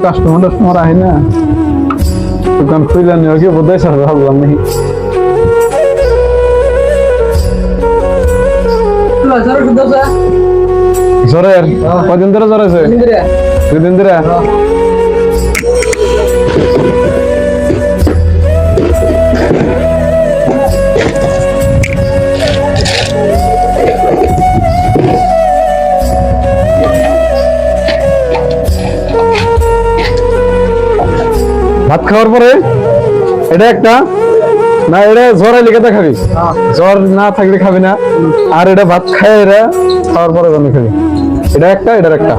Customer আহে না দোকান খুলে নিয়ে গিয়ে বোধহয় স্যার ভাবলাম নাকি জ্বরের কদিন ধরে জ্বর আছে 2 দিন ধরে ভাত খাওয়ার পরে এটা একটা না এটা জ্বর লিখে খাবি জ্বর না থাকলে খাবি না আর এটা ভাত খায় এরা খাওয়ার পরে জন্য খাবি এটা একটা এটার একটা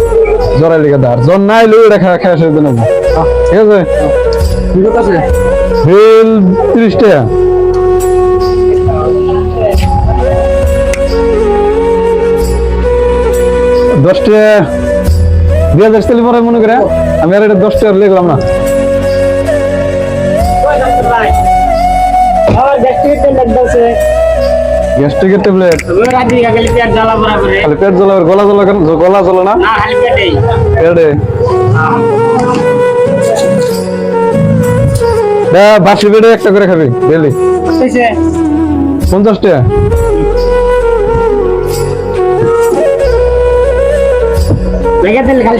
জ্বর লিখে আর জ্বর না এলেও এটা খাওয়া শেষ দিন ঠিক আছে বিল 30 টাকা দশ টাকা 2000 তেল পরে মনে করে আমি আর এটা 10 টাকা লিখলাম না গ্যাস্ট্রিকের ট্যাবলেট খালি পেট জ্বলা গলা জ্বলা কেন গলা জ্বলা না পেটে বাসি পেটে একটা করে খাবি ডেলি 50 টাকা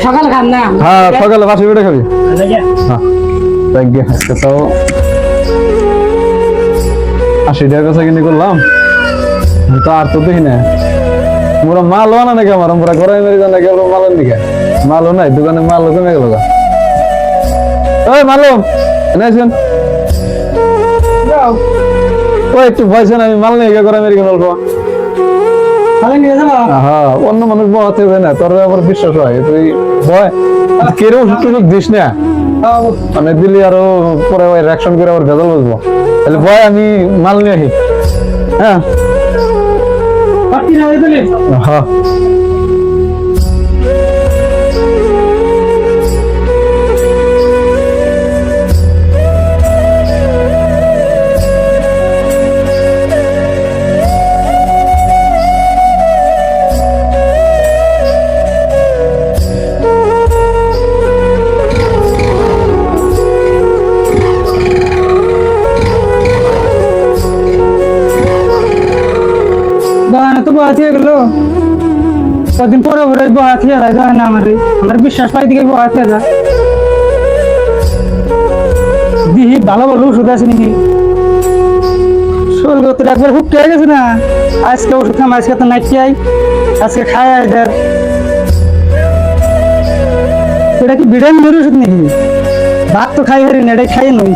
সকাল খান না হ্যাঁ সকালে বাসি পেটে খাবি হ্যাঁ আজকে তাও 80 টাকা কাছে কিনে করলাম তো আর তো দেখি না মোরা মালও না নাকি আমার আমরা ঘরে মেরে যান নাকি আমরা মালের দিকে মালও নাই দোকানে মালও কমে গেল ওই মালুম এনেছেন ওই একটু ভয়ছেন আমি মাল নিয়ে ঘরে মেরে গেল অল্প হ্যাঁ অন্য মানুষ বহাতে হবে না তোর আবার বিশ্বাস হয় তুই ভয় কিরকম সুযোগ দিস না মানে দিলি আরো পরে ওই রিঅ্যাকশন করে আবার ভেজাল বসবো তাহলে ভয় আমি মাল নিয়ে আসি হ্যাঁ হ্যাঁ কদিন পরে পরে বহাত হয়ে যায় না আমার বিশ্বাস পাই দিকে বহাত হয়ে যায় দিহি ভালো ভালো ওষুধ আছে নাকি শরীর তো একবার হুকতে হয়ে গেছে না আজকে ওষুধ খাম আজকে তো নাইট চাই আজকে খায় এদের এটা কি ভিটামিনের ওষুধ নাকি ভাত তো খাই হারি না এটাই খাই নই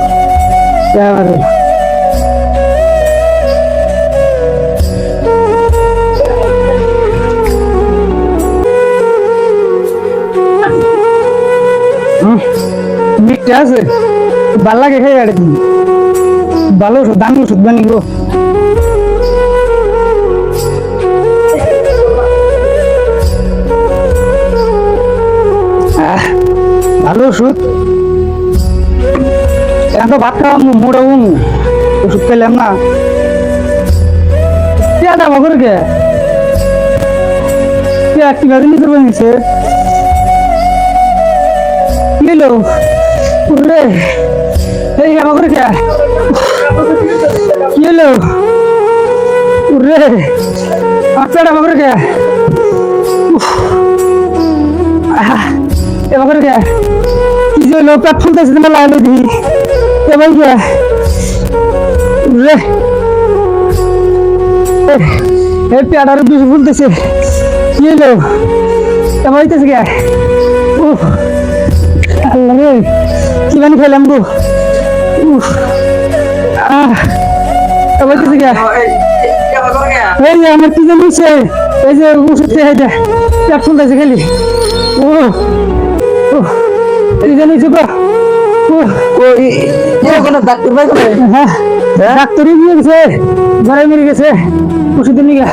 মিষ্টি আছে ভাল লাগে খাই আর কি ভালো ওষুধ দামি ওষুধ বানি গো ভালো ওষুধ এখন তো ভাত খাওয়া মোড়া ওষুধ খেলাম না কে দাম করে কে কি বাজে নিতে পারছে Hello, ure, hey, apa kau kerja? Hello, ure, apa ada apa kerja? Apa kerja? Ini lo platform tu sedang lalu di, apa kerja? Ure, happy ada lebih full tu sih. Hello, apa itu sih? আল্লাহ কি জানি খেলাম গো এই যে আমার কি জানি এই যে ওষুধ খেয়ে পেট ফুলতেছে খালি এই জানি ডাক্তার ভাই হ্যাঁ ডাক্তারই নিয়ে গেছে ঘরে মেরে গেছে ওষুধ নিয়ে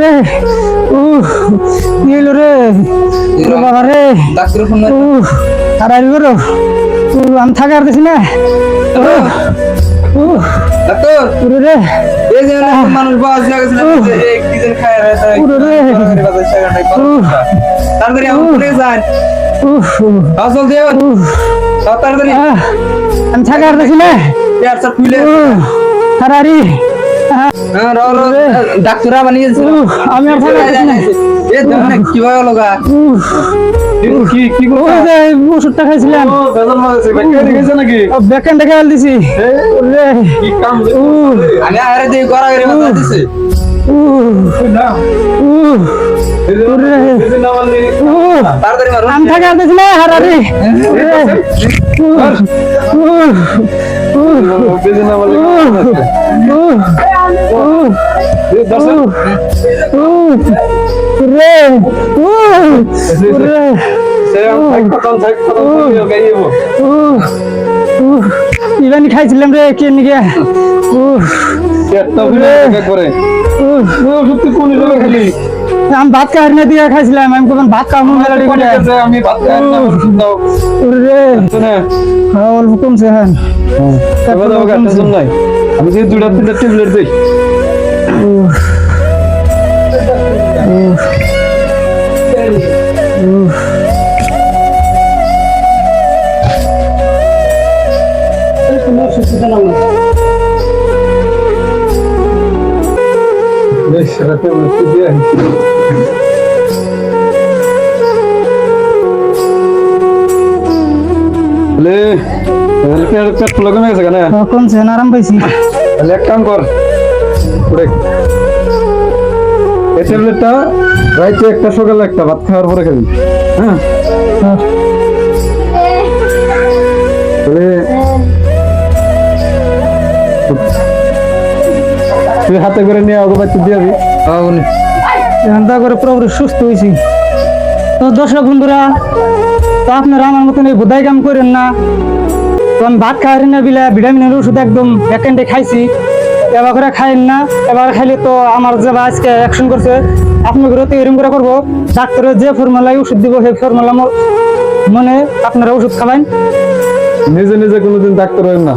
রে নিল রে বাবা রে ডাক্তার ফোন তাড়াতাড়ি করো আমি থাকার দিছি না ডাক্তার পুরো রে এই যে অনেক মানুষ বাস লাগাছে না যে এক দিন খায় আর তাড়াতাড়ি আমার চলে যান আসল দেও তাড়াতাড়ি আমি থাকা আর দেখি না ইয়ার সব খুলে হারারি হ্যাঁ ডাক্তার বানিয়েছে আমি আর থাকা দেখি না এ দেখুন কিভাবে লগা কি কি গো ওই যে ওষুধটা খাইছিলাম বেজাল মারছে ব্যাখ্যা দেখেছে নাকি ব্যাকেন দেখে আল দিছি রে কি কাম আমি আরে দিয়ে গড়া করে মাথা দিছে না এই না মানলি তাড়াতাড়ি মারুন আমি থাকা আর দেখি না হারারি বেজে না মানলি দর্শন রে রে সে খতম গাইবো ইলানি খাইছিলাম রে কে নিগে একটা ভিড়ে করে ও সত্যি কোন জায়গা খালি আমি ভাত খাই না দিয়ে খাইছিলাম আমি কোন ভাত খাবো মেলা ঠিক আছে আমি ভাত খাই না ওষুধ দাও রে শুনে অল্প কমছে হ্যাঁ এবার দাও টেনশন নাই আমি যে দুটা তিনটা ট্যাবলেট দেই বেশ রাতে বসে দিয়ে বলে পেট ফুলা কমে গেছে কেন কমছে না আরাম পাইছি তাহলে এক কাম কর এই ট্যাবলেটটা রাইতে একটা সকালে একটা ভাত খাওয়ার পরে খাবি হ্যাঁ তাহলে তুই হাতে করে নিয়ে আগে বাচ্চা দিয়ে যাবি এখানটা করে পুরোপুরি সুস্থ হয়েছি তো দর্শক বন্ধুরা তো আপনারা আমার মতন এই বোধাই কাম করেন না তো আমি ভাত খাই না বিলা ভিটামিনের ওষুধ একদম ব্যাকেন্ডে খাইছি এবার করে খাইন না এবার খাইলে তো আমার যে আজকে অ্যাকশন করছে আপনাদেরও তো এরকম করে করবো ডাক্তারের যে ফর্মুলায় ওষুধ দিব সেই ফর্মুলা মনে আপনারা ওষুধ খাবেন নিজে নিজে কোনোদিন ডাক্তার হবেন না